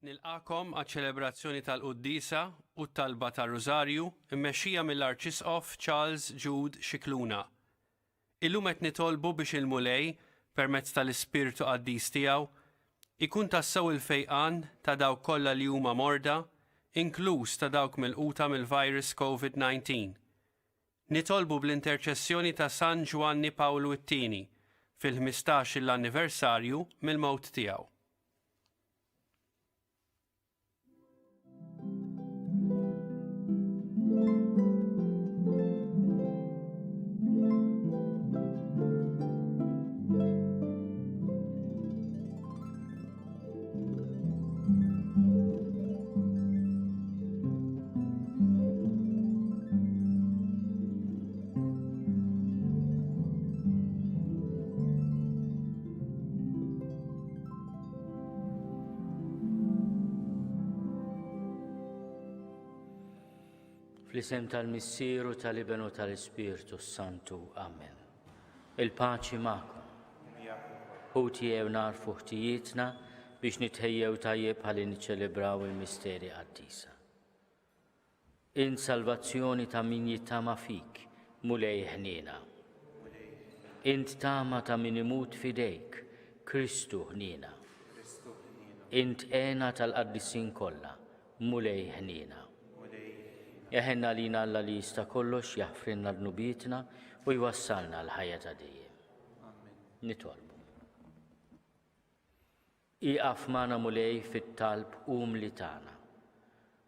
Nilqakom għaċ-ċelebrazzjoni tal-Quddiesa u t-talba tar-Rużarju mmexxija mill-Arċisqof Charles Jude Xikluna. Illum qed nitolbu biex il-mulej, permezz tal-Ispirtu Qaddis tiegħu, ikun tassew il-fejqan ta' dawk kollha li huma morda, inkluż ta' dawk milquta mill-virus COVID-19. Nitolbu bl-interċessjoni ta' San Giovanni Pawlu II fil-15 l-anniversarju mill-mewt tiegħu. Fl-isem tal-Missieru tal-Iben u tal-Ispirtu Santu. Amen. Il-paċi magħkom. Ħutijew narfu ħtijietna biex nitħejjew tajjeb ħalli niċċelebraw il-misteri Quddiesa. In salvazzjoni ta' min jittama fik, mulej ħniena. Int tama ta' min imut fidejk, Kristu ħniena. Int għena tal-Qaddisin kollha, mulej ħniena. Jaħenna lina Alla li jista' kollox jaħfrinna l-nubietna u jwassalna l-ħajja ta' dejjem. Nitolbu. Iqaf magħna mulej fit-talb li tagħna.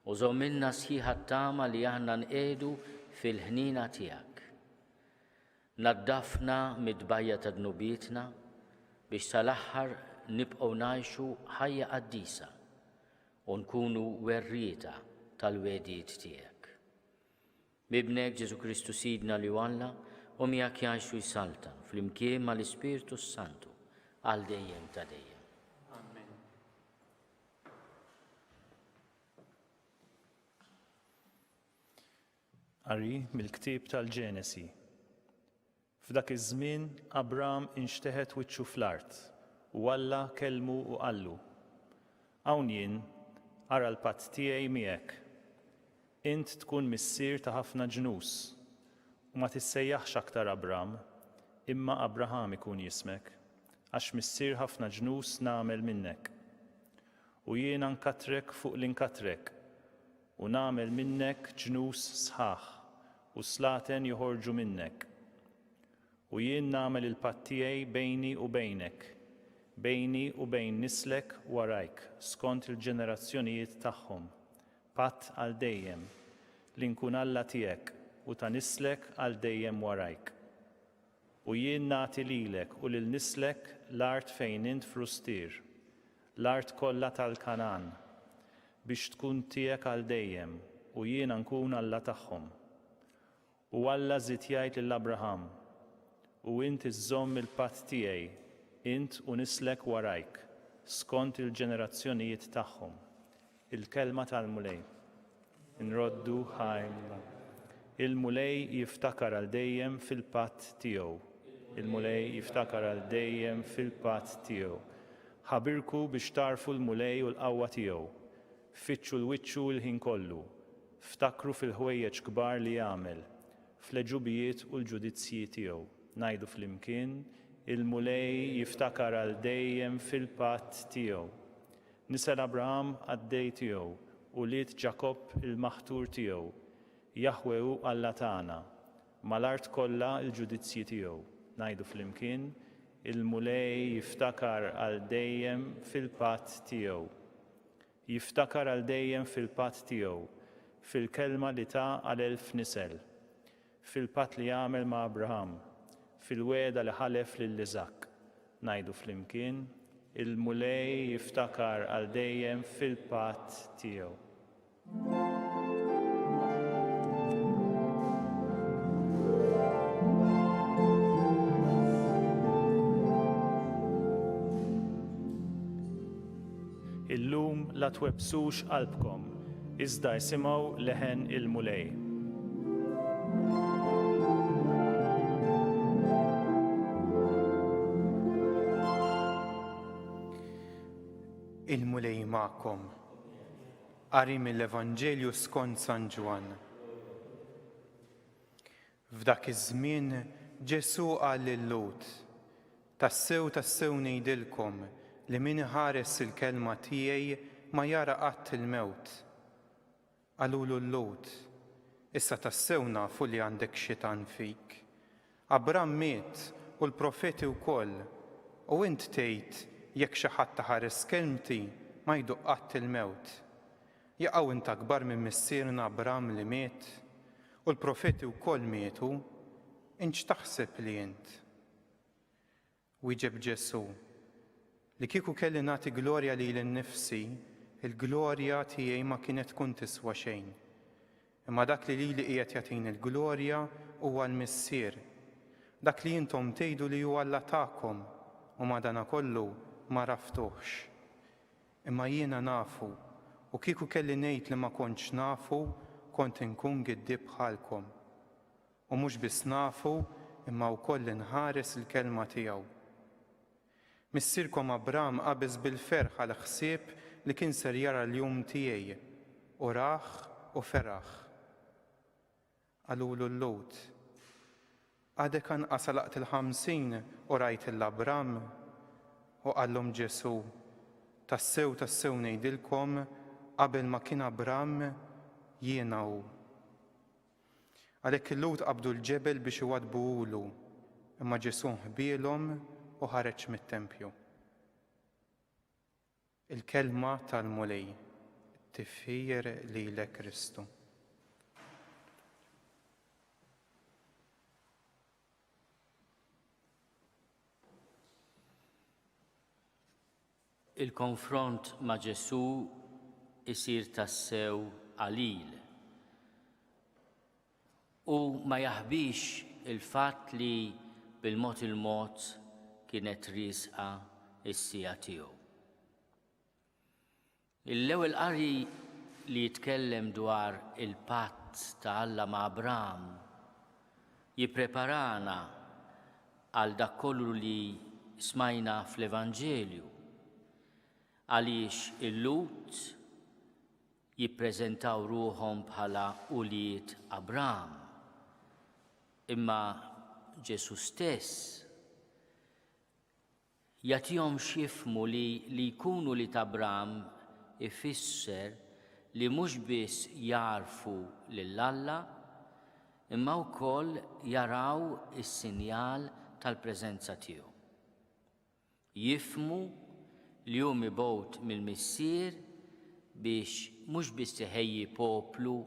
U żommilna sħiħa tama li aħna nqedu fil-ħnina tiegħek. Naddafna mid-bajja ta' dnubietna biex sal-aħħar nibqgħu ngħixu ħajja Quddiesa u nkunu werrieta tal-wedijiet tiegħek. Bibnek Ġesu Kristu Sidna li Alla u miegħek jgħixu jsaltan fl-imkien mal-Ispirtu Santu għal dejjem ta' dejjem. Amen. Qari mill-ktieb tal-Ġenesi. F'dak iż-żmien Abraham inxteħet wiċċu fl-art u Alla kellmu u qallu: Hawn jien ara l-patt tiegħi miegħek. Int tkun missier ta' ħafna ġnus u ma tissejjaħx aktar Abraham, imma Abraham ikun jismek, għax missier ħafna ġnus nagħmel minnek. U jiena nkatrek fuq l-inkatrek u nagħmel minnek ġnus sħaħ u slaten joħorġu minnek. U jien nagħmel il-patt tiegħi bejni u bejnek, bejni u bejn nislek warajk, skont il-ġenerazzjonijiet tagħhom. Patt għal dejjem li nkun Alla tiegħek u ta' nislek għal dejjem warajk. U jien nagħti lilek u lil nislek l-art fejn int frustier, l-art kollha tal-Kanaan, biex tkun tiegħek għal dejjem u jiena nkun Alla tagħhom. U Alla żied jgħid lil Abraham: u int iżżomm il-patt tiegħi, int u nislek warajk, skont il-ġenerazzjonijiet tagħhom. Il-kelma tal-mulej. Inroddu ħajla. Il-mulej jiftakar għal dejjem fil-patt tiegħu. Il-mulej jiftakar għal dejjem fil-patt tiegħu. Ħabirku biex tarfu l-mulej u l-qawwa tiegħu. Fitxu l-wiċċu l-ħin kollu. Ftakru fil-ħwejjeġ kbar li jagħmel, fl-eġubijiet u l-ġudizzji tiegħu. Ngħidu flimkien: il-mulej jiftakar għal dejjem fil-patt tiegħu. Nisel Abraham għaddej tiegħu u liet Ġakob il-maħtur tiegħu, Jaħwew Alla tagħna, mal-art kollha l-ġudizzji tiegħu. Ngħidu flimkien: il-mulej jiftakar għal dejjem fil-patt tiegħu. Jiftakar għal dejjem fil-patt tiegħu, fil-kelma li ta' għal 1000 nisel, fil-patt li jagħmel ma' Abraham, fil-wegħda li ħalef lil Iżak. Ngħidu flimkien: il-mulej jiftakar għal dejjem fil-patt tiegħu. Illum la twebsux qalbkom, iżda jsimgħu leħen il-mulej. Il-mulej magħkom Qari mill-Evanġelju skont San Ġwan. F'dak iż-żmien Ġesu qal lil Lut: tassew ngħidilkom li min iħares il-kelma tiegħi ma jara qatt il-mewt. Qalulu l-Lut: issa tassew nafu li għandek xitan fik. Abram miet u l-profeti wkoll, u int tgħid jekk xi ħadd ħares kelmti ma jduq qatt il-mewt. Jaqgħu int akbar minn missierna Abram li miet, u l-profeti wkoll mietu, int x'taħseb li int? Wieġeb Ġesu: li kieku kelli nagħti glorja lili nnifsi, il-glorja tiegħi ma kienet tkun tiswa xejn. Imma dak li lili qiegħed jagħtini l-glorja huwa l-Missier, dak li intom tgħidu li huwa Alla tagħkom, u madankollu ma raftuhx. Imma jiena nafu, u kieku kelli ngħid li ma kontx nafu, kont inkun giddib bħalkom. U mhux biss nafu, imma wkoll inħares il-kelma tiegħu. Missierkom Abram qabeż bil-ferħ għal ħsieb li kien ser jara l-jum tiegħi, u rah u feraħ. Qalulu l-Lut: għadek anqas laqt il-50 u rajt l-Abram? U qallhom Ġesu: tassew ngħidilkom, qabel ma kien Abram jiena hu. Għalhekk il-Lut qabdu l-ġebel biex iwadbuhulu, imma Ġesu ħbielhom u ħareġ mit-tempju. Il-kelma tal-mulej, tifħir lilek Kristu. Il-konfront ma' Ġesu isir tassew qalil u ma jaħbix il-fatt li bil-mod kienet riesqa is-sija tiegħu. L-ewwel qari li jitkellem dwar il-patt ta' Alla ma' Abram jippreparana għal dak kollu li smajna fl-Evanġelju, għaliex il-Lut jippreżentaw ruhom bħala ulied Abram. Imma Ġesu stess jagħtihom x'jifhmu li jkunu ulied Abram ifisser li mhux biss jarfu lil Alla, imma wkoll jaraw is-sinjal tal-preżenza tiegħu. Jifhmu li hu mibgħut mill-Missier biex mhux biss iħejji poplu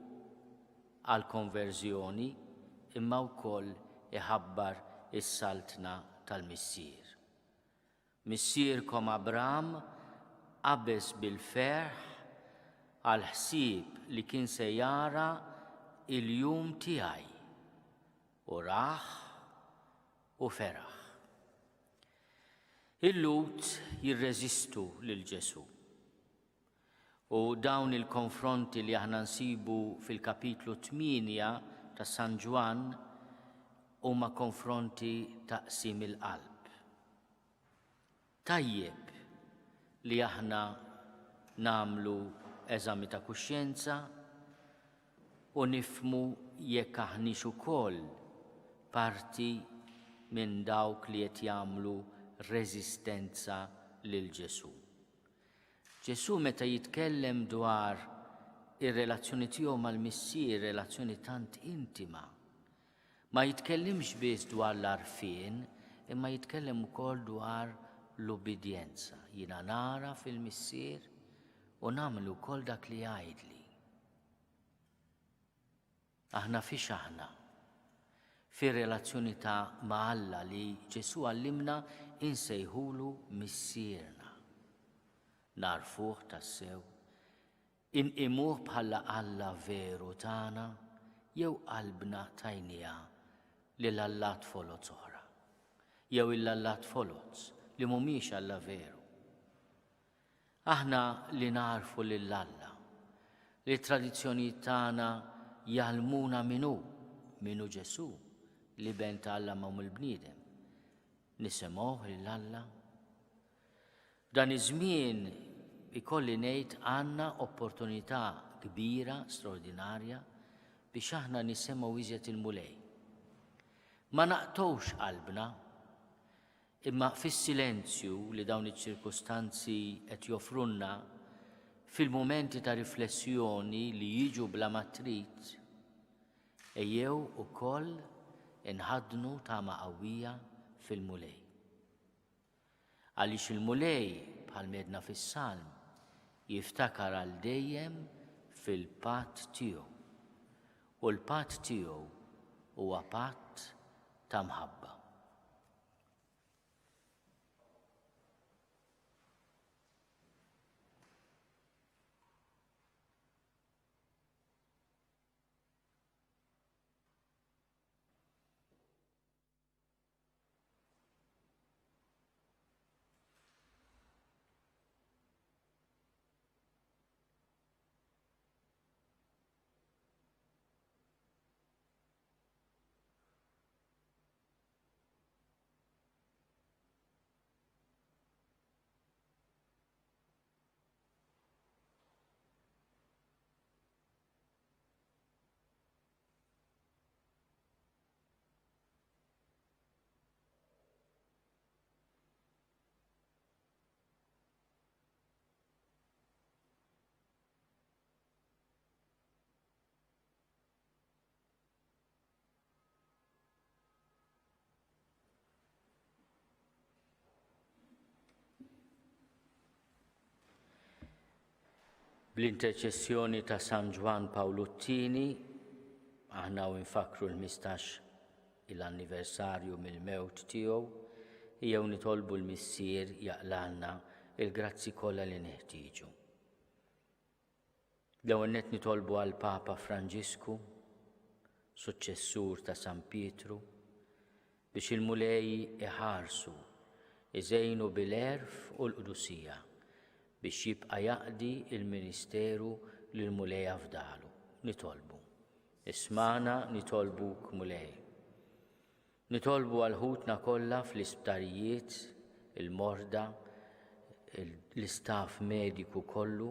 għal konverżjoni, imma wkoll iħabbar is-saltna tal-Missier. Missierkom Abram qabeż bil-ferħ għal ħsieb li kien se jara il-jum tiegħi, u raħ u feraħ. Il-Lut jirreżistu lil Ġesu. U dawn il-konfronti li aħna nsibu fil-kapitlu 8 ta' San Ġwan huma konfronti ta' qsim il-qalb. Tajjeb li aħna nagħmlu eżami ta' kuxjenza u nifhmu jekk aħniex ukoll parti minn dawk li qed jagħmlu reżistenza lil Ġesu. Ġesu meta jitkellem dwar ir-relazzjoni tiegħu mal-Missier, relazzjoni tant intima, ma jitkellimx biss dwar l-għarfien, imma jitkellem ukoll dwar l-ubidjenza. Jiena nara fil-Missier u nagħmel ukoll dak li jgħidli. Aħna fiex aħna fir-relazzjoni ta' ma' Alla li Ġesu għallimna insejħulu missierna. Narfuh tassew, inqimuh bħala Alla veru tagħna jew qalbna tajnija lil allat folot oħra, jew il-allat folot li mhumiex Alla veru. Aħna li narfu lil Alla, li tradizzjonijiet tagħna jgħalmuna minu Ġesu li ben ta' Alla ma' mill-bniedem. Nisimgħuh lil Alla. Dan iż-żmien ikolli ngħid għandna opportunità kbira, straordinarja biex aħna nisimgħu iżjed il-mulej. Ma naqtowx qalbna, imma fis-silenzju li dawn iċ-ċirkustanzi qed joffrunna fil-mumenti ta' riflessjoni li jiġu bla ma trid, ejjew ukoll inħadnu tama qawwija fil-mulej. Għaliex il-mulej bħal medna fis-Salm jiftakar għal dejjem fil-patt tiegħu. U l-patt tiegħu huwa patt ta' mħabba. Bl-interċessjoni ta' San Ġwan Pawlu II, aħna u nfakru l-15 il-anniversarju mill-mewt tiegħu, jew nitolbu l-missier jaqlalna il-grazzi kollha li neħtieġu. L-ewwel nett nitolbu għall Papa Franġisku, suċċessur ta' San Pietru, biex il-mulej iħarsu, iżejnu bil-erf u l-qdusija biex jibqa' jaqdi il-Ministeru lill-mulej fdalu. Nitolbu. Ismana nitolbuk mulej. Nitolbu għal ħutna kollha fl-isptarijiet, il-morda, l-istaff mediku kollu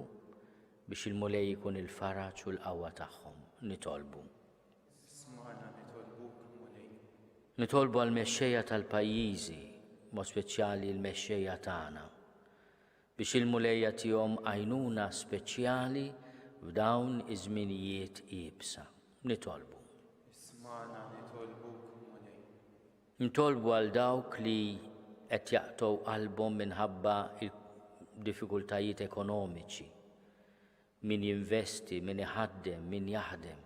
biex il-mulej ikun il-faraġ u l-qawwa tagħhom. Nitolbu. Ismana nitolbuk mulej. Nitolbu għal mexxejja tal-pajjiżi, mod speċjali l-mexxejja tagħna, biex il-mulejja tihom għajnuna speċjali f'dawn iż-żminijiet qiebsa. Nitolbu. Ismana nitolbuk mulej. Nitolbu għal dawk li qed jaqtgħu qalbhom minħabba diffikultajiet ekonomiċi, min jinvesti, min iħaddem, min jaħdem,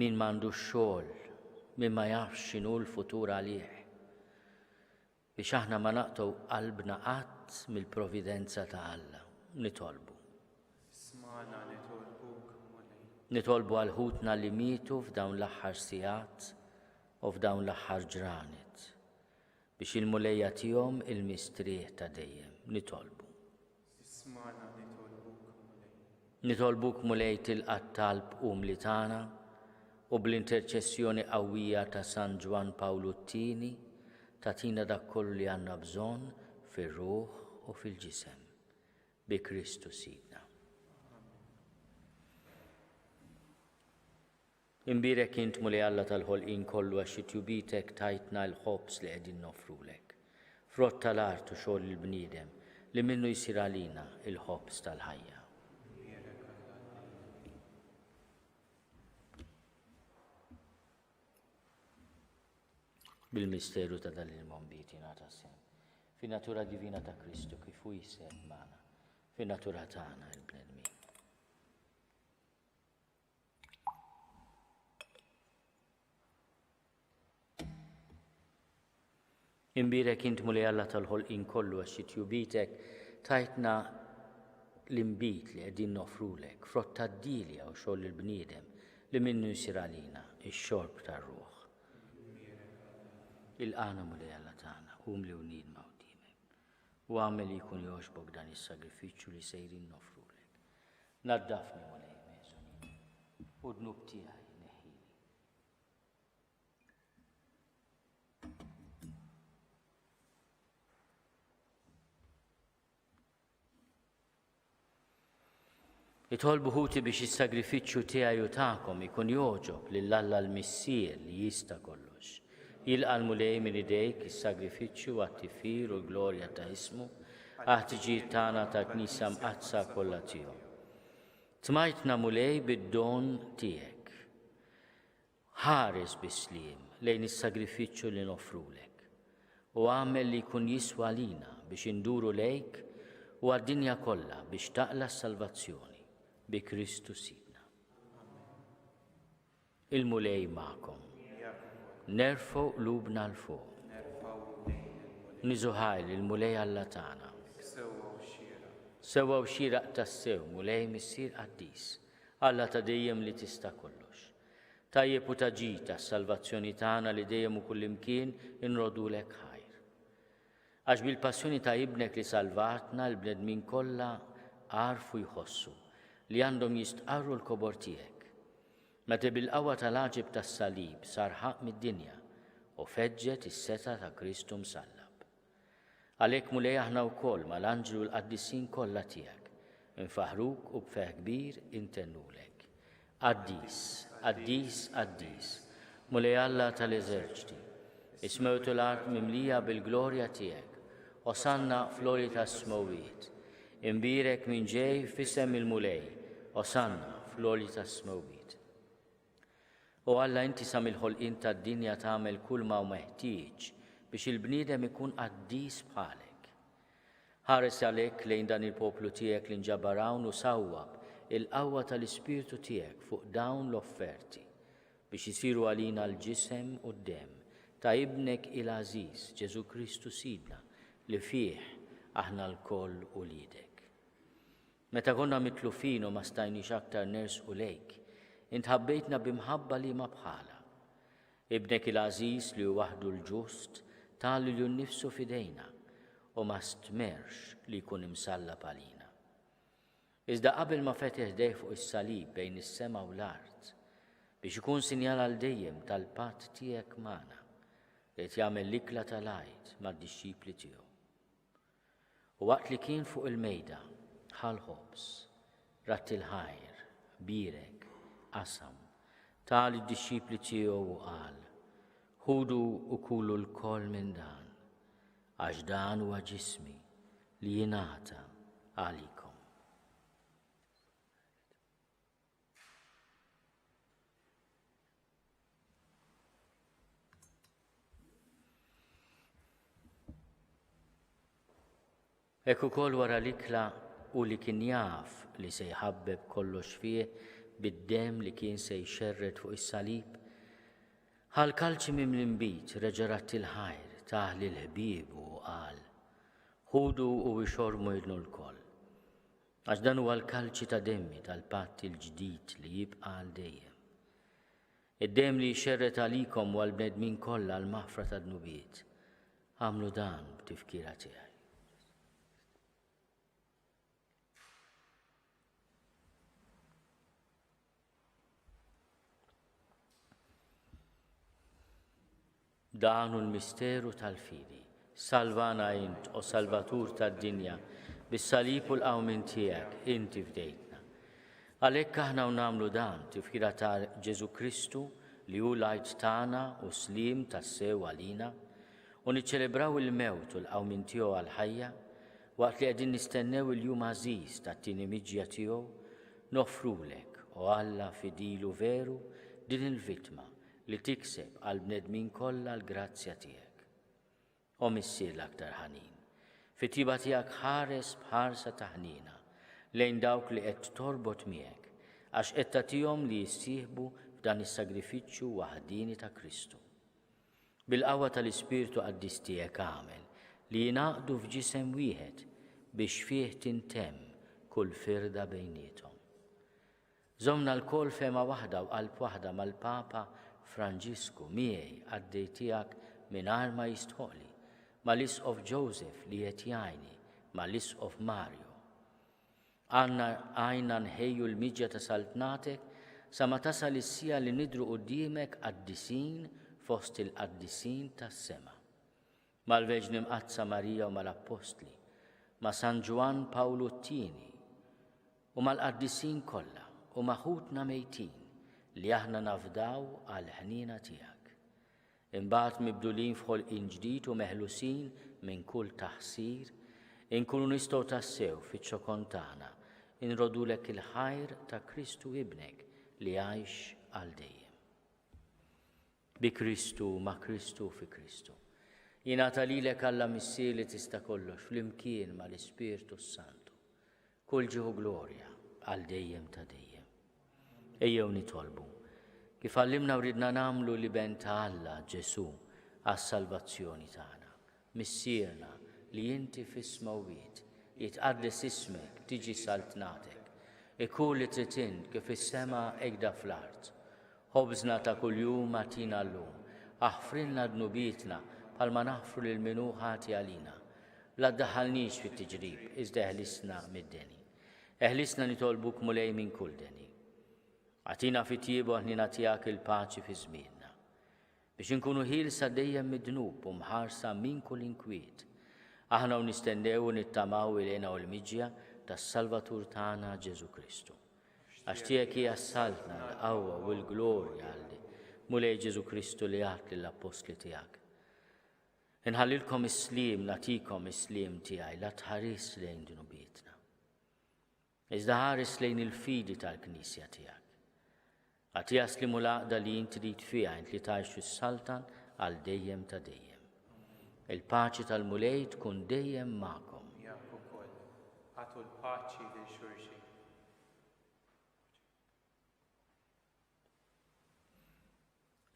min m'għandux xogħol, min ma jafx x'inhu l-futur għalih. Biex aħna ma naqtgħu qalbna qatt mill-providenza ta' Alla. Nitolbu. Ismana nitolbuk mulej. Nitolbu għal ħutna li mietu f'dawn l-aħħar sigħat u f'dawn l-aħħar ġranet biex il-mulejja tihom il-mistrieħ ta' dejjem. Nitolbu. Ismana nitolbuk mulej. Nitolbuk mulej tilqa' talb umli tagħna u bl-interċessjoni qawwija ta' San Ġwan Pawlu II tatina dak kollu li għandna bżonn fir-ruħ u fil-ġisem. Bi Kristu Sidna. Imbirek int mulej Alla tal-ħolqien kollu għax it-tjubitek tajtna l-ħobs li qegħdin nofrulek. Frott tal-art u xogħol il-bniedem li minnu jsir għalina il-ħobs tal-ħajja. Bil-misteru ta' dal-il-mombiti nata sem, fi natura divina ta' Kristu kif hu jisser magħna, fi natura tagħna il-bnedmin. Imbirek int mulej Alla tal-ħolqien kollu għax it-tjubitek tajtna l-imbit li qegħdin nofrulek, frott tad-dilja u xogħol il-bniedem li minnu jsir għalina ix-xorb tar-ruħ. Il-qana mulej Alla tagħna, li unid ma' qudiemek. U għamel jkun jogħġbok dan is-sagrifiċċju li sejrin nofrulek. Naddafni mulej meżonin, u dnub tiegħi neħħili. Itolbu ħuti biex is-sagrifiċċju tiegħi u tagħkom ikun joġob lill-Alla l-Missier li jista' kollox. Jilqa' l-mulej minn idejk is-sagrifiċċju għat-tifir u l-glorja ta' ismu għat-tiġijiet tagħna ta' Knisja mqazza kollha tiegħu. Tmajtna mulej bid-don tiegħek. Ħares bisliem lejn is-sagrifiċċju li nofrulek u għamel li jkun jiswa lina biex induru lejk u għad-dinja kollha biex taqla s-salvazzjoni bi Kristu sidna. Il-mulej magħkom. Nerfgħu qlubna l fuq. Niżuħajl il-mulej Alla tagħna. Sewwa u xieraq tas-sew mulej missier qaddis, Alla ta' dejjem li tista' kollox. Tajjeb u taġi tas-salvazzjoni tagħna li dejjem u kullimkien inrodulek ħajr. Għax bil-passjoni ta' ibnek li salvatna l-bnedmin kollha għarfu jħossu li għandhom jistqarru l-kobor tiegħek. Meta bil-qawwa tal-għaġib tas-salib sar ħaq mid-dinja u feġġet is-seta ta' Kristu msallab. Għalhekk mulej aħna wkoll mal-anġlu l-qaddisin kollha tiegħek infaħruk u b'feħ kbir intennulek. Qaddis, qaddis, qaddis, mulej Alla tal-eżerċiti, ismewtu l-art mimlija bil-glorja tiegħek, osanna fl-għoli tas-smowiet. Imbirek minn ġej f'isem il-mulej, osanna fl-għoli tas-smowiet. U Alla inti sa mill-ħolqien tad-dinja tagħmel kull ma hu meħtieġ biex il-bniedem ikun qaddis bħalek. Ħares għalhekk lejn dan il-poplu tiegħek li nġabar hawn u sawwab il-qawwa tal-Ispirtu tiegħek fuq dawn l-offerti biex isiru għalina l-ġisem u d-dem ta' ibnek il-Aziz Ġesu Kristu sidna li fih aħna l-koll u lidek. Meta konna mitlufin u ma stajniex aktar nersqu lejk, intħabbejtna bimħabba li ma bħala. Ibnek il-Aziz li hu waħdu l-ġust tali li nnifsu fidejna u ma stmerx li jkun imsallab għalina. Iżda qabel ma fetih dej fuq is-salib bejn is-sema u l-art biex ikun sinjal għal dejjem tal-patt tiegħek magħna li qed jagħmel l-ikla tal-għajd mad-dixxipli tiegħu. U waqt li kien fuq il-mejda ħal-ħobs, rat il-ħajr, birek, qasam, tal id-dixxipli tiegħu u qal: ħudu u kulu l-koll minn dan, għax dan huwa ġismi li jingħata għalikom. Hekk ukoll wara l-ikla u li kien jaf li se jħabbeb kollox fih bid-dem li kien se jxerred fuq is-salib, ħal-kalċi minn l-imbit reġarat il-ħajr taħli l-ħbieb u qal: ħudu u ixormu jidnu l-koll, għax dan huwa l-kalċi ta' demmi tal-patt il-ġdid li jibqa' għal dejjem. Id-dem li jxerred għalikom u għall-bnedmin kollha l-maħfra ta' dnubiet. Għamlu dan b'tifkira tiegħi. Dan hu l-misteru tal-fidi. Salvana int, o Salvatur tad-dinja, bis-salib u l-qawmin tiegħek inti fdejtna. Għalhekk aħna nagħmlu dan tifkira ta' Ġesu Kristu li hu l-għajd tagħna u slim tas-sew għalina u niċċelebraw il-mewt u l-qawmin tiegħu għall-ħajja waqt li qegħdin nistennew il-jum għażiż tat-tieni miġja tiegħu nofrulek u Alla fidilu veru din il-vittma li tikseb għal bnedmin kollha l-grazzja tiegħek. U missier l-aktar ħanin, fit-tiba tiegħek ħares bħarsa ta' ħnina lejn dawk li qed torbot miegħek għax qed tagħtihom li jissieħbu f'dan is-sagrifiċċju waħdini ta' Kristu. Bil-qawwa tal-Ispirtu Qaddis tiegħek għamel li jingħaqdu f'ġisem wieħed biex fih tintemm kull firda bejniethom. Żommna l-koll fema waħda u qalb waħda mal-Papa Franġisku miegħi għaddej tiegħek mingħajr ma jistħoqli, mal-Isqof Joseph li qed jgħinni, mal-Isqof Mario. Għajna nħejju l-miġja ta' saltnatek sa ma tasal is-sija li nidru quddiemek qaddisin fost il-qaddisin tas-sema. Mal-Verġni Mqazza Marija u mal-Apostli, ma' San Ġwan Pawlu t-tieni u mal-qaddisin kollha u maħutna mejtin li aħna nafdaw għal ħnina tiegħek. Imbagħad mibdulin f'ħolqien ġdid u meħlusin minn kull taħsir, inkunu nistgħu tassew fiċ-ċokon tagħna inrodulek il-ħajr ta' Kristu ibnek li għajx għal dejjem. Bi Kristu, ma' Kristu fi Kristu. Jingħata lilek Alla missier li tista' kollox flimkien mal-Ispirtu Santu. Kull ġieħu glorja għal dejjem ta' dejjem. Ejjew nitolbu kif għallimna u ridna nagħmlu li ben ta' Alla Ġesu għas-salvazzjoni tagħna. Missierna li inti fis-smawwiet jitqaddes ismek tiġi saltnatek. Ikun li trid int kif is-sema hekk fl-art. Ħobżna ta' kuljum atina llum. Aħfrilna dnubietna bħalma naħfru lil min hu ħati għalina. La ddaħħalniex fit-tiġrib, iżda eħlisna mid-deni. Eħlisna nitolbuk mulej minn kull deni. Għatina fit-tiebu ħnina tiegħek il-paċi fi żmienna. Biex inkunu ħielsa dejjem mid-dnub u mħarsa minn kull inkwiet. Aħna u nistennew u nittamaw ilejna u l-miġja tas-Salvatur tagħna Ġesu Kristu. Għax tiegħek hija s-saltna l-qawwa u l-glorja għalli mulej Ġesu Kristu li għat lill-apostli tiegħek. Inħallilkom is-sliem, nagħtikom is-sliem tiegħi la tħares lejn dnubietna. Iżda ħares lejn il-fidi tal-Knisja tiegħek. Għatija slimu l-għaqda li inti trid fiha int li tgħix fis-saltan għal dejjem ta' dejjem. Il-paċi tal-mulej tkun dejjem magħkom. Jak ukoll għatu l-paċi lil xulxin.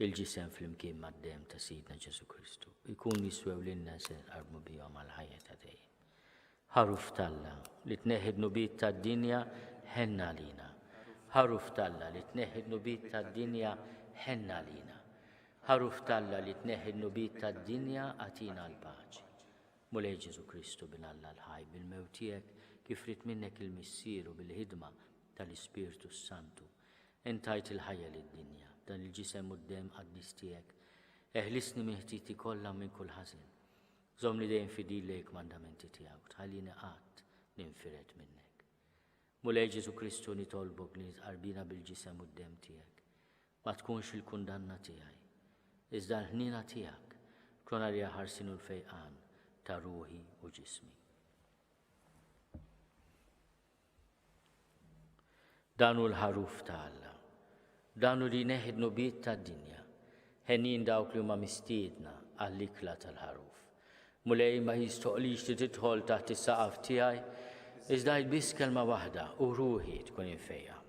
Il-ġisem flimkien mad-dem ta' Sidna Ġesu Kristu jkun jiswew lilna se nqarbu bihom għal ħajja ta' dejjem. Ħaruf talla li tneħħi d-nubiet tad-dinja ħenna lina. Ħaruf talla li tneħħi d-nubiet tad-dinja ħenna lina. Ħaruf talla li tneħħi d-nubiet tad-dinja għatina l-paċi. Mulej Ġesu Kristu bin Alla l-ħaj bil-mewt tiegħek kif rid minnek il-missier u bil-ħidma tal-Ispirtu Santu. Intajt il-ħajja lid-dinja dan il-ġisem quddiem qaddis tiegħek. Eħlisni miħtiti kollha minn kull ħażin. Żommni dejjem fidil lejk mandamenti tiegħek tħallini qatt ninfired minnek. Mulej Ġesu Kristu nitolbok li tqarbina bil-ġisem quddiem tiegħek. Ma tkunx il-kundanna tiegħi. Iżda l-ħnina tiegħek tkun għalija ħarsin u l-fejqan ta' ruħi u ġismi. Danu l-ħaruf ta' Alla. Danu li neħid nubiet tad-dinja. Ħennin dawk li huma mistiedna għall-ikla tal-ħaruf. Mulej ma jistoqlix li tidħol taħt is-saqaf tiegħi, iżda biss kelma waħda u ruħi tkun infejja.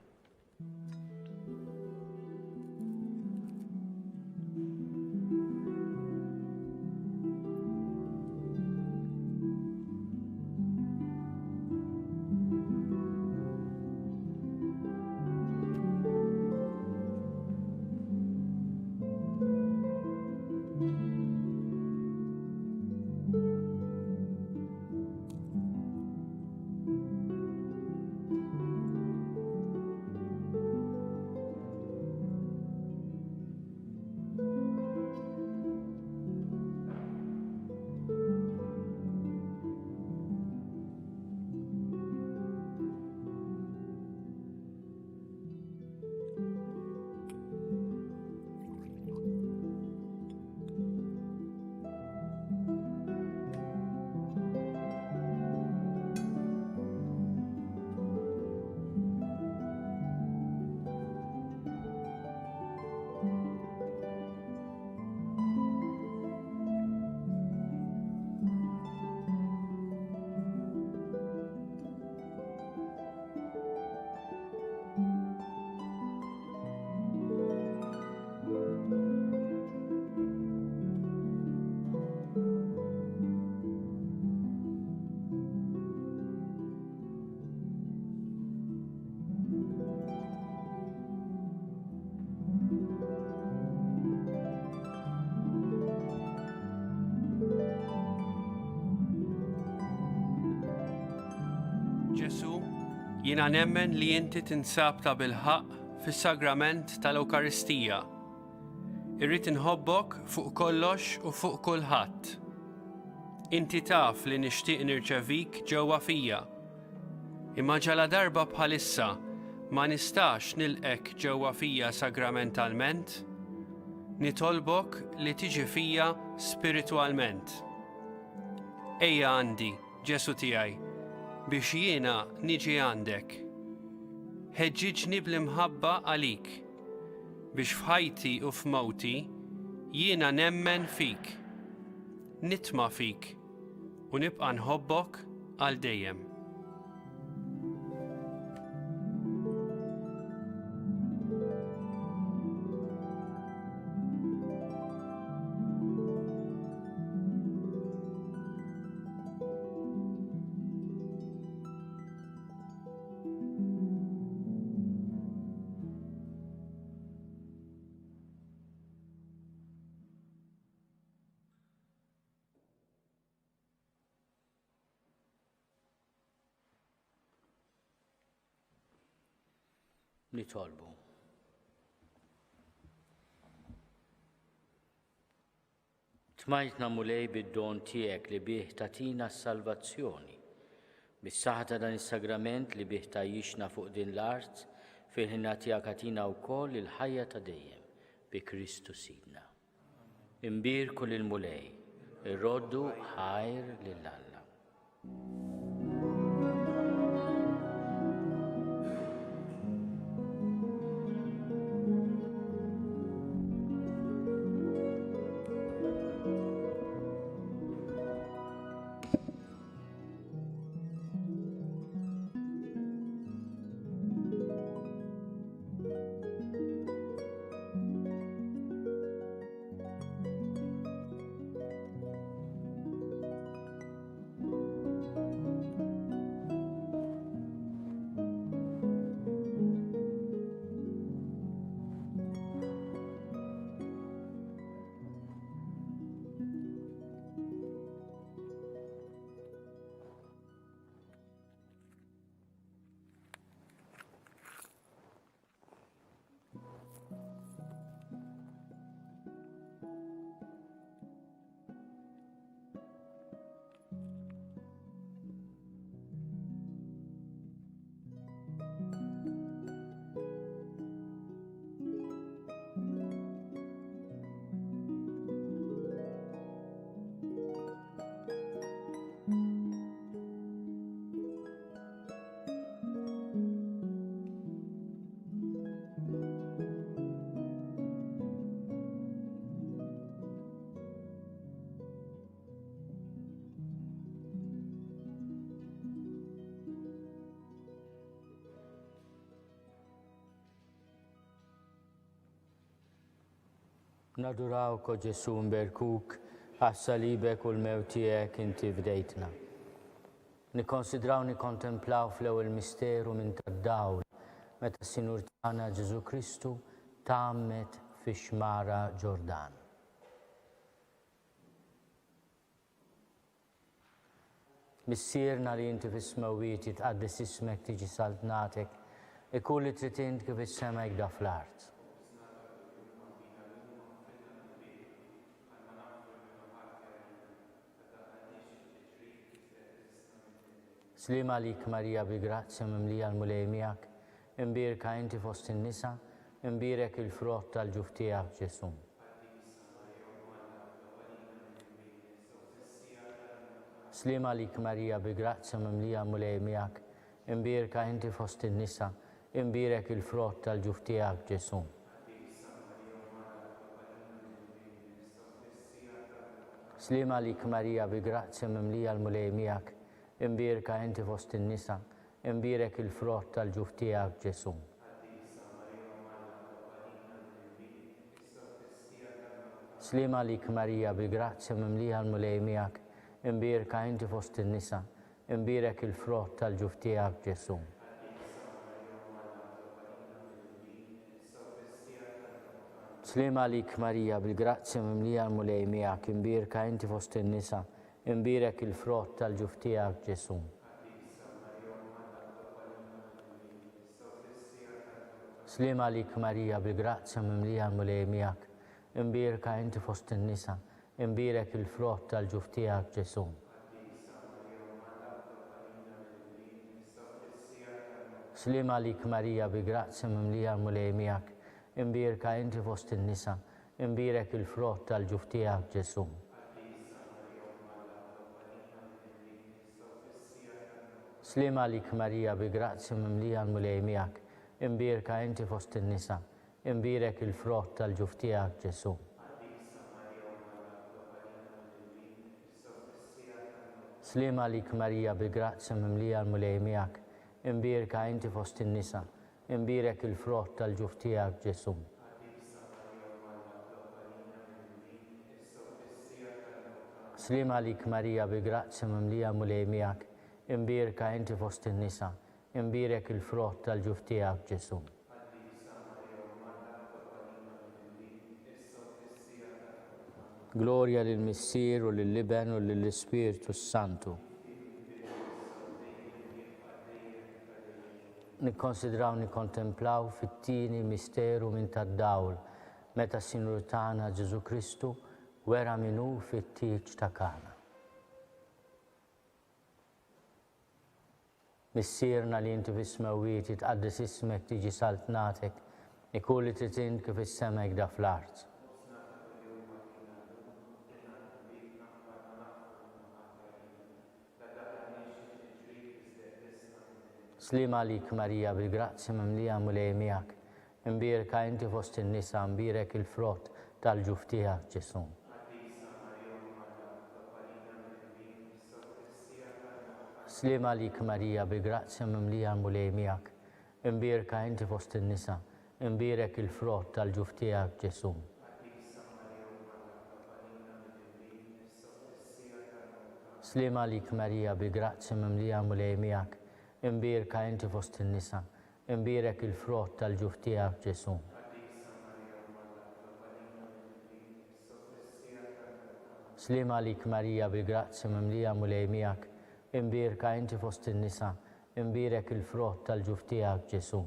Ġesu, jiena nemmen li inti tinsab ta' bil-ħaq fis-sagrament tal-Ewkaristija. Irrid inħobbok fuq kollox u fuq kulħadd. Inti taf li nixtieq nirċevik ġewwa fija. Imma ġala darba bħalissa ma nistax nilqek ġewwa fija sagramentalment, nitolbok li tiġi fija spiritualment. Ejja għandi, Ġesu tiegħi, biex jiena niġi għandek. Ħeġġiġni bl-imħabba għalik, biex f'ħajti u f'mowti jiena nemmen fik, nitma' fik u nibqa' nħobbok għal dejjem. Nitolbu. Tmajtna mulej bid-don tiegħek li bih tatina s-salvazzjoni, bis-saħħa ta' dan is-sagrament li bih tajjixna fuq din l-art fil-ħin tiegħek tatina wkoll il-ħajja ta' dejjem bi Kristu Sidna. Imbirku lil mulej, irroddu ħajr lil Alla. Nadurawk, o Ġesu, nberkuk għas-salibek u l-mewt tiegħek inti fdejtna. Nikkonsidraw nikkontemplaw fl-ewwel misteru minn tad-dawl meta s-Sinur tagħna Ġesu Kristu tgħammet fix-xmara Ġordan. Missierna li inti fis-smewwiet jitqaddis ismek tiġi saltnatek, ikun li trid int kif is-sema jgħidha fl-art. Slima lik Marija bi grazzja mimlija l-mulej miegħek, imbirka inti fost in-nisa, imbirek il-frott tal-ġuf tiegħek Ġesu. Slima lik Marija bi grazzja mimlija l-mulej miegħek, imbirka inti fost in-nisa, imbirek il-frott tal-ġuf tiegħek Ġesu. Slima lik Marija bi grazzja mimlija l-mulej miegħek, imbirka inti fost in-nisa, imbirek il-frott tal-ġuf tiegħek Ġesu. Slima lik Marija bi grazzja mimlija l-mulej miegħek, imbirka inti fost in-nisa, imbirek il-frott tal-ġuf tiegħek Ġesu. Slima lik Marija bi grazzja mimlija l-mulej miegħek, imbirka inti fost in-nisa, imbirek il-frott tal-ġuf tiegħek Ġesu. Slima lik Marija bi grazzja mimlija l-mulej miegħek, imbirka inti fost in-nisa, imbirek il-frott tal-ġuf tiegħek Ġesu. Slim għalik Marija bi grazzi mimlija mulej miegħek, imbierka inti fost in-nisa, imbierek il-frott tal-ġuf tiegħek Ġesu. Slim għalik Marija bi grazzi mimlija mulej miegħek, imbierka inti fost in-nisa, imbierek il-frott tal-ġuf tiegħek Ġesu. Slim għalik Marija bi grazzi mimlija mulej miegħek, imbierka inti fost in-nisa, imbierek il-frott tal-ġuf tiegħek Ġesu. Slim għalik Marija bi grazzi mimlija mulej miegħek, imbierka inti fost in-nisa, imbierek il-frott tal-ġuf tiegħek Ġesu. Gloria lill-Missier u lill-Liben u lill-Ispiritu Santu. Nikkonsidraw nikkontemplaw fit-tieni misteru minn tad-dawl meta s-Sinjur tagħna Ġesu Kristu wera minnu fit-tieġ ta' Kana. Missierna li inti fis-smawiet jitqaddis ismek tiġi saltnatek, ikun li trid kif is-semek da fl-art. Slim għalik Marija bil-grazzi mimlija mulej miegħek, imbierka inti fost in-nisa, imbierek il-frott tal-ġuf tiegħek Ġesu. Slim għalik Marija bil-grazzi mimlija mulej miegħek, imbierka inti fost in-nisa, imbierek il-frott tal-ġuf tiegħek Ġesu. Slim għalik Marija bil-grazzi mimlija mulej miegħek, imbierka inti fost in-nisa, imbierek il-frott tal-ġuf tiegħek Ġesu. Slim għalik Marija bil-grazzi mimlija mulej miegħek, imbierka inti fost in-nisa, imbierek il-frott tal-ġuf tiegħek Ġesu.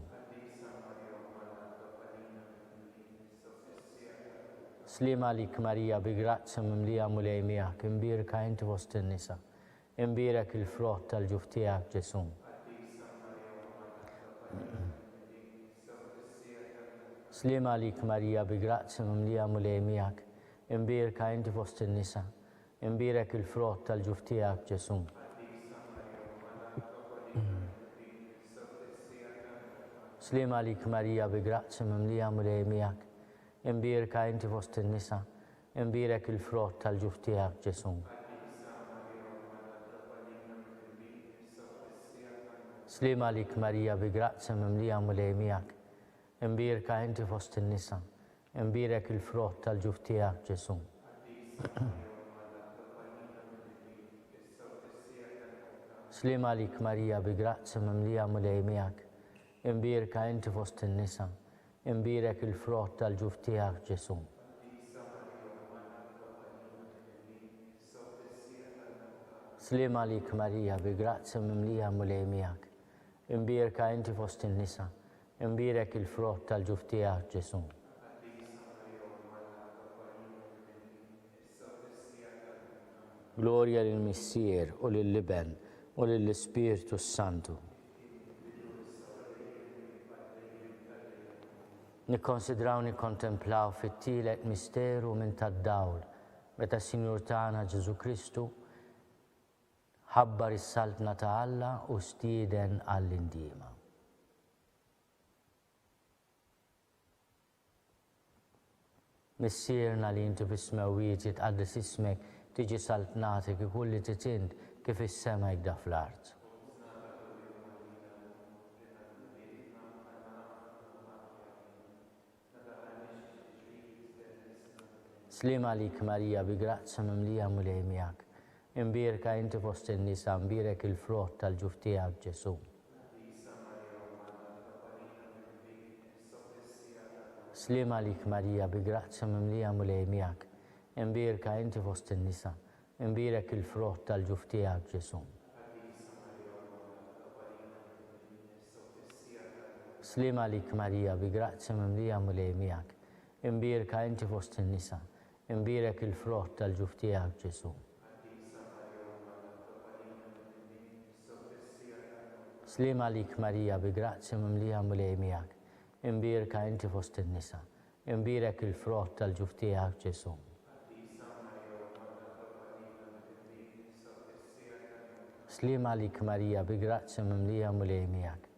Slim għalik Marija bil-grazzi mimlija mulej miegħek, imbierka inti fost in-nisa, imbierek il-frott tal-ġuf tiegħek Ġesu. Slim għalik Marija bi grazzi mimlija mulej miegħek, imbierka inti fost in-nisa, imbierek il-frott tal-ġuf tiegħek Ġesu. Slim għalik Marija bi grazzi mimlija mulej miegħek, imbierka inti fost in-nisa, imbierek il-frott tal-ġuf tiegħek Ġesu. Slim għalik Marija bi grazzi mimlija mulej miegħek, imbierka inti fost in-nisa, imbierek il-frott tal-ġuf tiegħek Ġesu. Slim għalik Marija bi grazzi mimlija mulej miegħek, imbierka inti fost in-nisa, imbierek il-frott tal-ġuf tiegħek Ġesu. Slim għalik Marija bi grazzi mimlija mulej miegħek, imbierka inti fost in-nisa, imbierek il-frott tal-ġuf tiegħek Ġesu. Gloria lill-Missier u lill-Liben u lill-Ispiritu Santu. Nikkonsidraw nikkontemplaw fit-tielet misteru minn tad-dawl meta s-Sinjur tagħna Ġesu Kristu ħabbar is-saltna ta' Alla u stieden għall-indiema. Missierna li inti fis-smawiet jitqaddis ismek tiġi saltnatek ikun li titint kif is-semek da fl-art. Slim għalik Marija bi grazzi mimlija mulej miegħek, imbierka inti fost in-nisa, imbierek il-frott tal-ġuf tiegħek Ġesu. Slim għalik Marija bi grazzi mimlija mulej miegħek, imbierka inti fost in-nisa, imbierek il-frott tal-ġuf tiegħek Ġesu. Slim għalik Marija bi grazzi mimlija mulej miegħek, imbierka inti fost in-nisa, imbierek il-frott tal-ġuf tiegħek Ġesu. Slima lik Marija bi grazzi mimlija mulej miegħek, imbierka inti fost in-nisa, imbierek il-frott tal-ġuf tiegħek Ġesu. Slima lik Marija bi grazzi mimlija mulej miegħek,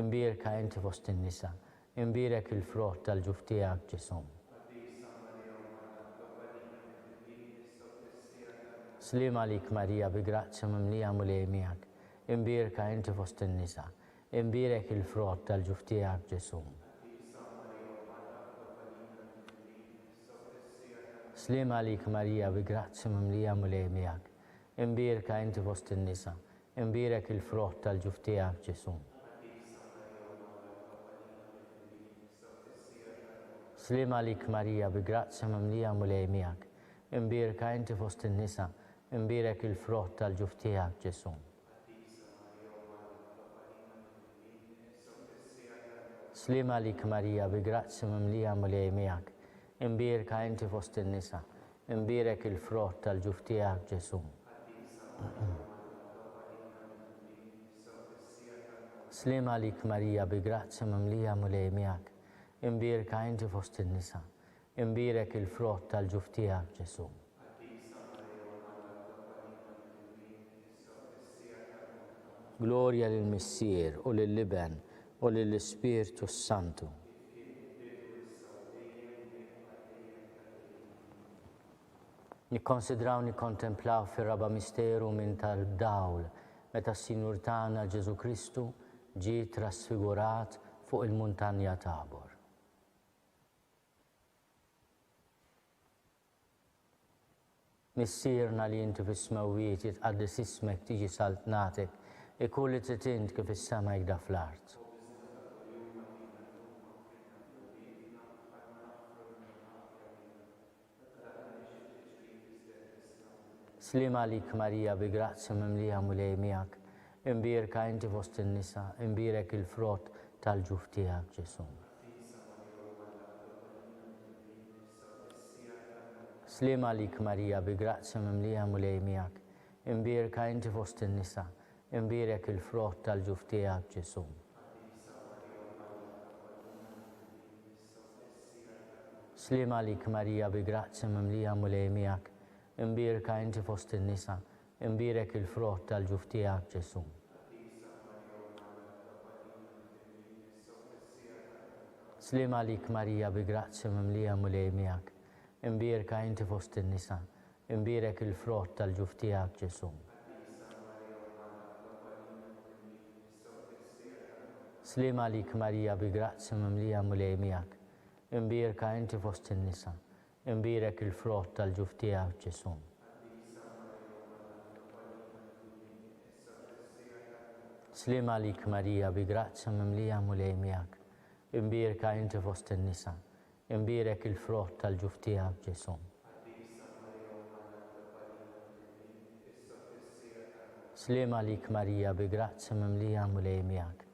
imbierka inti fost in-nisa, imbierek il-frott tal-ġuf tiegħek Ġesu. Slima lik Marija bi grazzi mimlija mulej miegħek, imbierka inti fost in-nisa, imbierek il-frott tal-ġuf tiegħek Ġesu. Slima lik Marija bi grazzi mimlija mulej miegħek, imbierka inti fost in-nisa, imbierek il-frott tal-ġuf tiegħek Ġesu. Slima lik Marija bi grazzi mimlija mulej miegħek, imbierka inti fost in-nisa, imbierek il-frott tal-ġuf tiegħek Ġesu. Slima lik Marija bi grazzi mimlija mulej miegħek, imbierka inti fost in-nisa, imbierek il-frott tal-ġuf tiegħek Ġesu. Slima lik Marija bi grazzi mimlija mulej miegħek, imbierka inti fost in-nisa, imbierek il-frott tal-ġuf tiegħek Ġesu. Gloria lill-Missier u lill-Liben u lill-Ispiritu Santu. Nikkonsidraw nikkontemplaw fir-raba misteru minn tal-dawl meta s-Sinjur tagħna Ġesu Kristu ġie trasfigurat fuq il-muntanja Tabor. Missierna li inti fis-smewwiet jitqaddis ismek tiġi saltnatek ikun li titint kif is-sema jgda fl-art. Slima lik Marija bi grazzi mimlija mulej miegħek, imbierka inti fost in-nisa, imbierek il-frott tal-ġuf tiegħek Ġesu. Slima lik Marija bi grazzi mimlija mulej miegħek, imbierka inti fost in-nisa, imbierek il-frott tal-ġuf tiegħek Ġesu. Slima lik Marija bi grazzi mimlija mulej miegħek, imbierka inti fost in-nisa, imbierek il-frott tal-ġuf tiegħek Ġesu. Slima lik Marija bi grazzi mimlija mulej miegħek, imbierka inti fost in-nisa, imbierek il-frott tal-ġuf tiegħek Ġesu. Slima lik Marija bi grazzi mimlija mulej miegħek, imbierka inti fost in-nisa, imbierek il-frott tal-ġuf tiegħek Ġesu. Slima lik Marija bi grazzi mimlija mulej miegħek, imbierka inti fost in-nisa, imbierek il-frott tal-ġuf tiegħek Ġesu. Slima lik Marija bi grazzi mimlija mulej miegħek,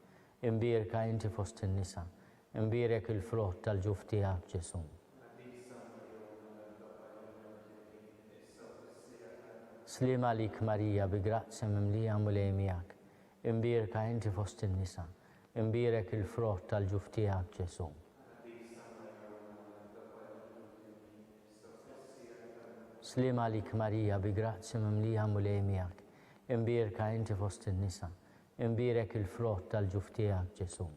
imbierka inti fost in-nisa, imbierek il-frott tal-ġuf tiegħek Ġesu. Slima lik Marija bi grazzi mimlija mulej miegħek, imbierka inti fost in-nisa, imbierek il-frott tal-ġuf tiegħek Ġesu. Slima lik Marija bi grazzi mimlija mulej miegħek, imbierka inti fost in-nisa, imbierek il-frott tal-ġuf tiegħek Ġesu.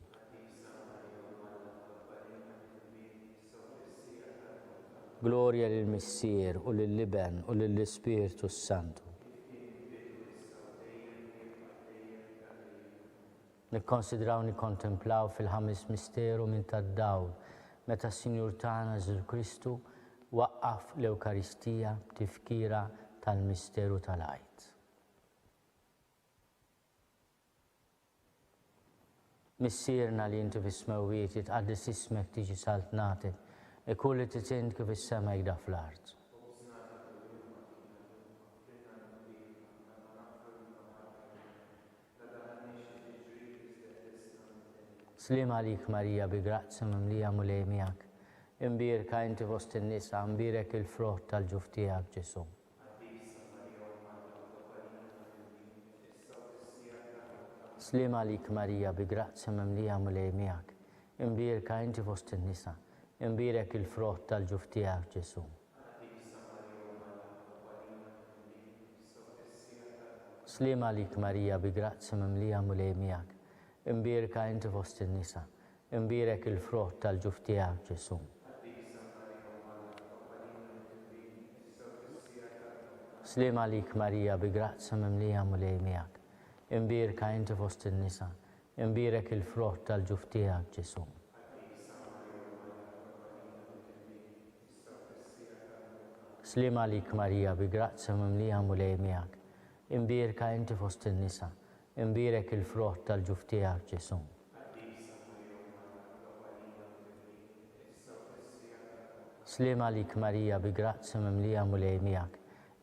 Gloria lill-Missier u lill-Liben u lill-Ispiritu Santu. Nikkonsidraw nikkontemplaw fil-ħames misteru minn tad-dawl meta s-Sinjur tagħna Ġesu Kristu waqqaf l-Ewkaristija b'tifkira tal-misteru tal-għajt. Missierna li inti fis-smewwiet jitqaddis ismek tiġi saltnatek, ikun li titint kif is-sema jgda fl-art. Slima lik Marija bi grazzi mimlija mulej miegħek, imbierka inti fost in-nisa, imbierek il-frott tal-ġuf tiegħek Ġesu. Slima lik Marija bi grazja memlija mulej miegħek. Imbirka inti fost in-nisa. Imbirek il-frott tal-ġuf tiegħek Ġesu. Slima lik Marija bi grazja memlija mulej miegħek. Imbirka inti fost in-nisa. Imbirek il-frott tal-ġuf tiegħek Ġesu. Slima lik Marija bi grazja memlija mulej miegħek. Imbirka inti fost in-nisa. Imbirek il-frott tal-ġuf tiegħek Ġesu. Slima lik Marija bi grazja memlija mulej miegħek. Imbirka inti fost in-nisa. Imbirek il-frott tal-ġuf tiegħek Ġesu. Slima lik Marija bi grazja memlija mulej miegħek.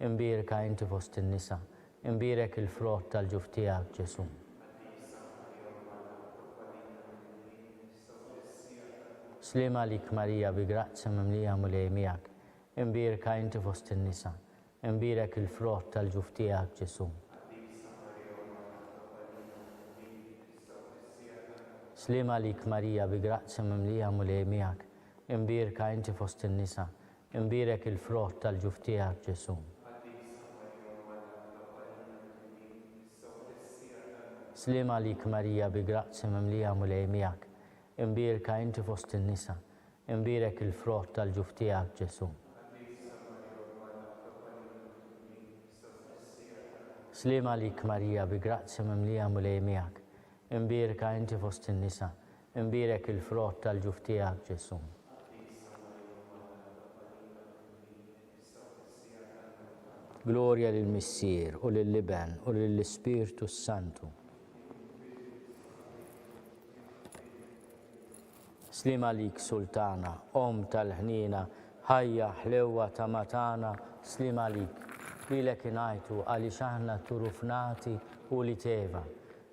Imbirka inti fost in-nisa. Imbirek il-frott tal-ġuf tiegħek Ġesu. Slima lik Marija bi grazja memlija mulej miegħek. Imbirka inti fost in-nisa. Imbirek il-frott tal-ġuf tiegħek Ġesu. Slima lik Marija bi grazja memlija mulej miegħek. Imbirka inti fost in-nisa. Imbirek il-frott tal-ġuf tiegħek Ġesu. Slima lik Marija bi grazja memlija mulej miegħek. Imbirka inti fost in-nisa. Imbirek il-frott tal-ġuf tiegħek Ġesu. Slima lik Marija bi grazja memlija mulej miegħek. Imbirka inti fost in-nisa. Imbirek il-frott tal-ġuf tiegħek Ġesu. Gloria lill-Missier u lill-Liben u lill-Ispirtu Santu. Slima lik Sultana, tal-ħnina, ħajja ħlewwa ta' matana, slima lik. Lilek inajtu għaliex aħna turufnati u li teva.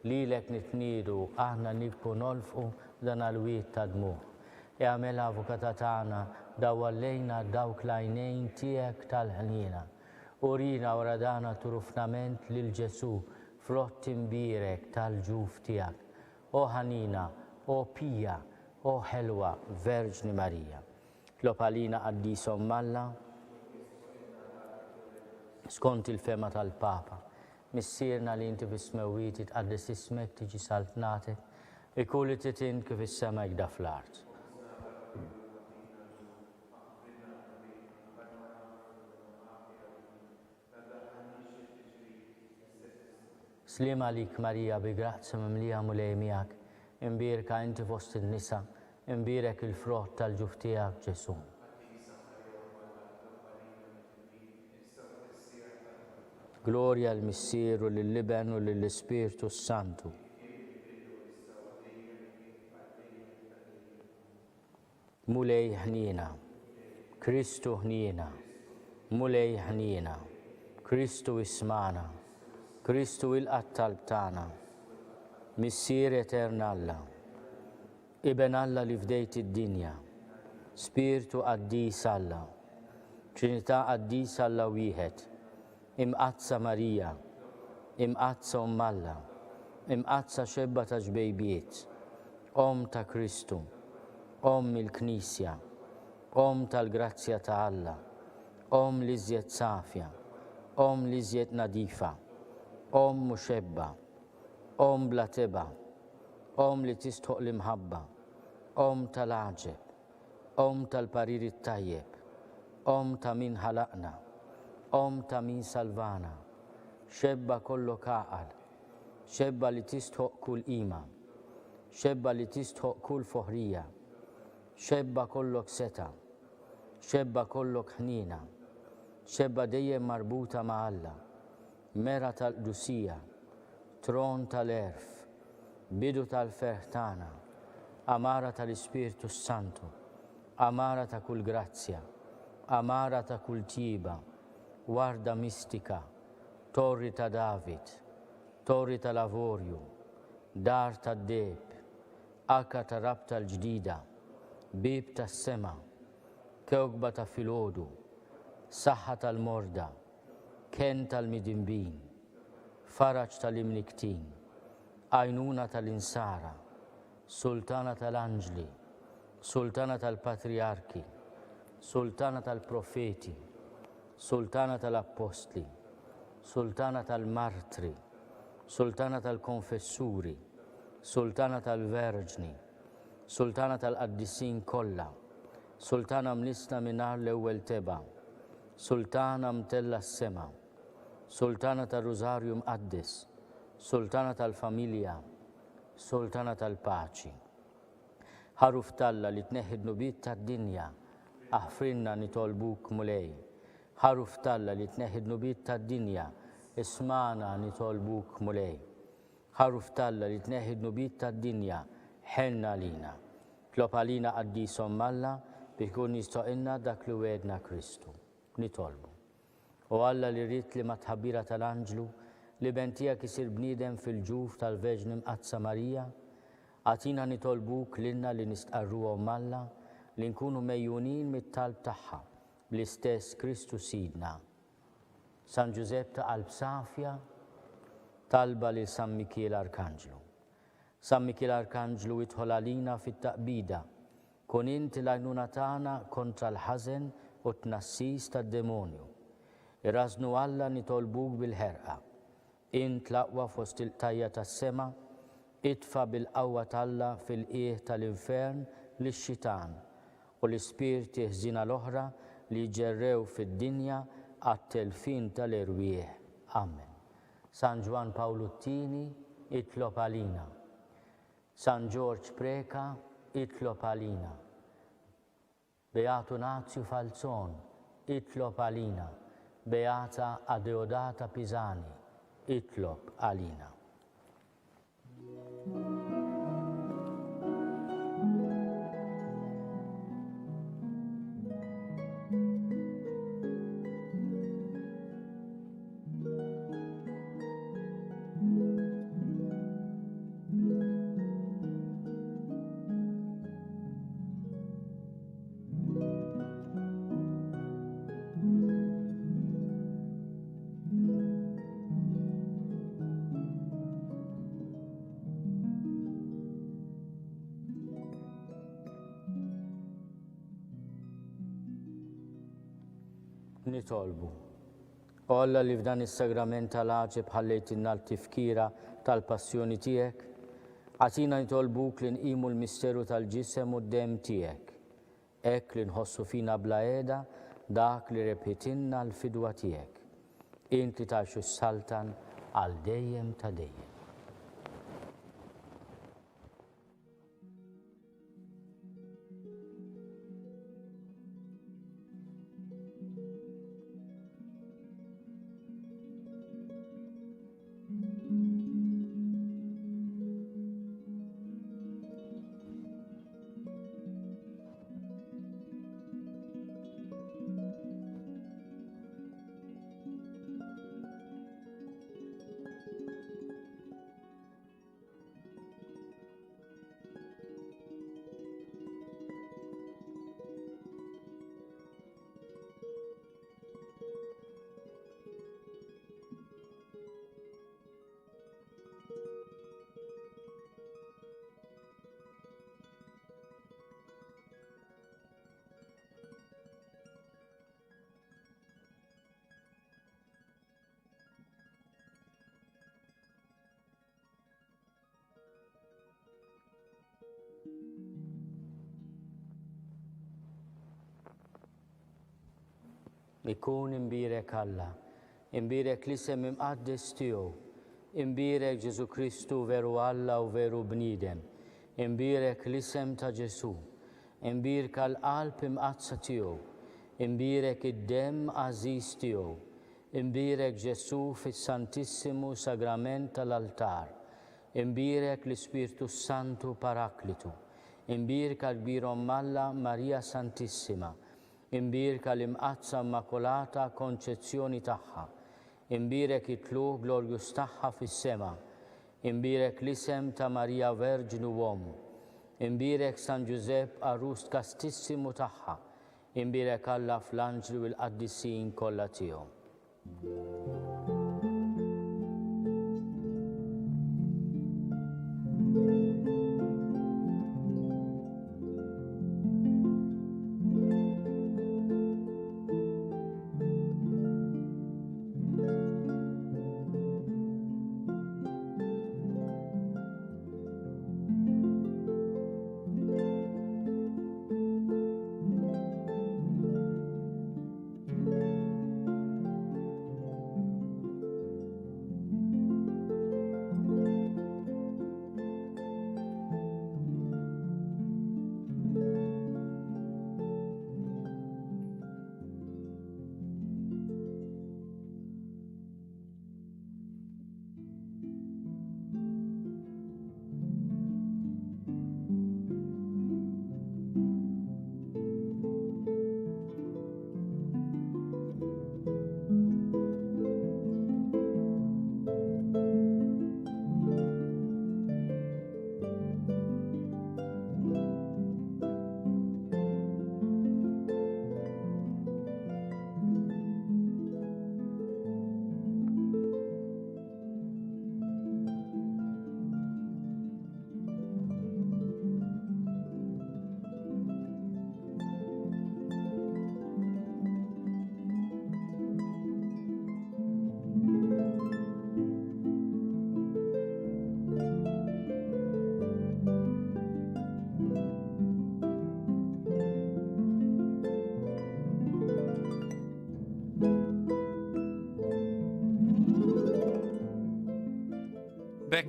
Lilek nitnidu aħna nibku nolfqu dan għal-wiet ta' dmuħ. Għamela avukata tagħna dawallejna dawk lajnejn tiegħek tal-ħnina. Urina wara dana turufnament lil Ġesu frott imbirek tal-ġuf tiegħek. O ħanina, o pija, o ħelwa Verġni Marija. Tlopalina Quddiesa Malla, skont il-fema tal-Papa, missierna li inti bis-smewwiet tqaddis ismek tiġi saltnatek, ikulli titin kif is-sema jgda fl-art. Slima lik Marija bi grazja memlija mulej miegħek. Imbirka inti fost in-nisa. Imbirek il-frott tal-ġuf tiegħek Ġesu. Gloria al-Missieru lill-Liben u lill-Ispirtu Santu. Mulej ħnina, Kristu ħnina, mulej ħnina, Kristu ismana, Kristu il-qattal btana, Missier Etern Alla, Iben Alla li fdejt id-dinja, Spiritu Quddies Alla, Trinità Quddies Alla wieħed, imqazza Marija, imqazza Alla, imqazza xebba ta' ġbejbiet, ta' Kristu, il-Knisja, tal-Grazzja ta' Alla, li żjed safja, li żjed nadifa, muxebba, bla teba, li tistħoq l-imħabba, tal-aġeb, tal-parir it-tajjeb, ta' min ħalaqna, ta' min salvana, xebba kollok għaqal, xebba li tistħoq kull qima, xebba li tistħoq kull foħrija, xebba kollok seta, xebba kollok ħnina, xebba dejjem marbuta ma' Alla, mera tal-qdusija, tron tal-erf, bidu tal-ferħtana, amara tal-Ispirtu Santu, amara ta' kull grazzja, amara ta' kull tiba, warda mistika, torri ta' David, torri ta' lavorju, dar ta' deb, akka ta' rabta l-ġdida, bib ta' sema, kewkba ta' filodu, saħħa tal-morda, ken tal-midimbin, faraġ tal-imniktin, għajnuna tal-insara, sultana tal-anġli, sultana tal-patriarki, sultana tal-profeti, sultana tal-apostli, sultana tal-martri, sultana tal-konfessuri, sultana tal-verġni, sultana tal-qaddissin kollha, sultana mnisna minar l-ewwel teba, sultana mtella s-sema, sultana tal-Rużarju mqaddis, sultana tal-familja, sultana tal-paċi. Ħaruf talla li tneħħid nubiet tad-dinja, aħfrinna nitolbuk mulej. Ħaruf talla li tneħħid nubiet tad-dinja, ismana nitolbuk mulej. Ħaruf talla li tneħħid nubiet tad-dinja, ħenna lina. Tlob għalina qaddisom Alla biex kun jistoqilna dak li wedna Kristu. Nitolbu. U Alla li rrit li ma tħabbira tal-anġlu li bentijak isir bniedem fil-ġuf tal-Verġni Mqazza Marija, għatina nitolbuk lilna li nistqarruhom Alla li nkunu mejjunin mit-talb tagħha bl-istess Kristu Sidna. San Giuseppe ta' qalb safja talba li San Mikiel Arkanġlu. San Mikiel Arkanġlu idħol għalina fit-taqbida, kun inti l-għajnuna tagħna kontra l-ħażen u t-tnassis tad-demonju. Irrażnu Alla nitolbuk bil-ħerqa. Int l-aqwa fost il-tajja tas-sema, idfa bil-qawwa talla fil-qiegħ tal-infern lix-xitan u l-ispirti ħżina l-oħra li ġerrew fid-dinja għat-telfin tal-irwieħ. Amen. San Ġwan Pawlu Ttini itlob għalina. San Ġorġ Preka itlob għalina. Beatu Nazju Falzon itlob għalina. Beata Adeodata Pisani itlob għalina. Nitolbu. U Alla li f'dan is-sagrament tal-għaġeb ħallejtinna l-tifkira tal-passjoni tiegħek, għatina nitolbuk li nqimu l-misteru tal-ġisem u d-dem tiegħek. Hekk li nħossu fina bla qiegħda dak li rebħitilna l-fidwa tiegħek. Inti tgħixu s-saltan għal dejjem ta' dejjem. Ikun imbirek Alla, imbirek l-isem imqaddis tiegħu, imbirek Ġesu Kristu veru Alla u veru bniedem, imbirek l-isem ta' Ġesu, imbirek l-qalb imqazza tiegħu, imbirek id-dem għażiż tiegħu, imbirek Ġesu fis-Santissimu Sagrament tal-altar, imbirek l-Ispirtu Santu Paraklitu, imbirek għal-kbirhom Alla Marija Santissima, imbirka l-imqazza immakolata konċezzjoni tagħha, imbirek it-tluq glorjus tagħha fis-sema, imbirek l-isem ta' Marija Verġnu Uom, imbirek San Giuseppe Arust Kastissimu tagħha, imbirek Alla fl-anġlu l-qaddissin kollha tiegħu.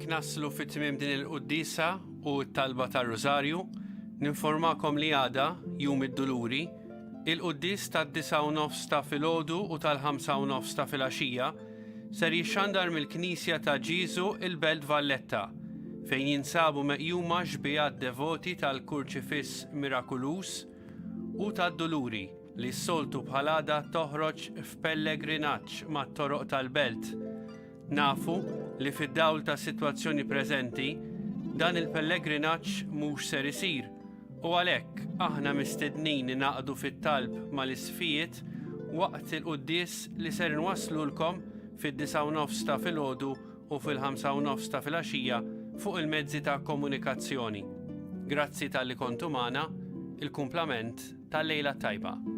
Hekk naslu fit-tmiem din il-Quddiesa u t-talba tar-Rużarju, ninformakom li għada, jum id-Duluri, il-Quddies tad-9:30 ta' filgħodu u tal-5:30 ta' filgħaxija ser jixxandar mill-Knisja ta' Ġisu il-Belt Valletta, fejn jinsabu meqjuma ġbijat devoti tal-Kurċifiss Mirakulus u tad-Duluri li s-soltu bħalada toħroġ f'pellegrinaġġ mat-toroq tal-Belt. Nafu li fid-dawl ta' sitwazzjoni preżenti dan il-pellegrinaġġ mhux ser isir u għalhekk aħna mistednin naqdu fit-talb mal-isfijiet waqt il-Quddies li ser nwaslulkom fid-9:30 ta' filgħodu u fil-5:30 ta' filgħaxija fuq il-mezzi ta' komunikazzjoni. Grazzi tal-li kontu magħna, il-kumplament tal-lejla tajba.